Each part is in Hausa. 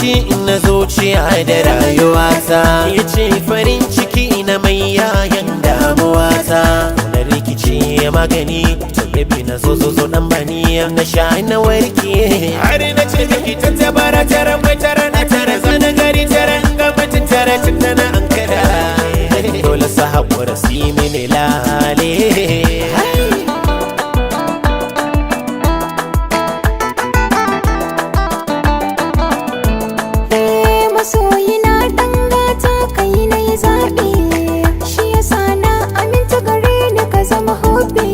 shi na zuciya da rayuwata, ya ce farin ciki na mai yayan damuwata. Na rikici magani ta baby na zo dan bani na sha na warke. Har na ce miki ta tabara tara mai tara na tara zana gari tara ga mutum tara tun da na ankara. Dole sa haƙura si mini lale. Masoyina ɗan gata kai na yi zaɓi, shi yasa na aminta gare ni ka zama hobi,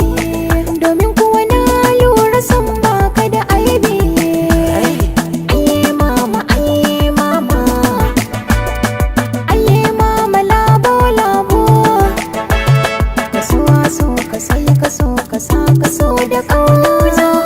domin kuwa na lura san baka da aibi. Ayye mama, ayye mama, ayye mama labo labo. Ka so ka sai ka so ka sa ka so da ƙauna.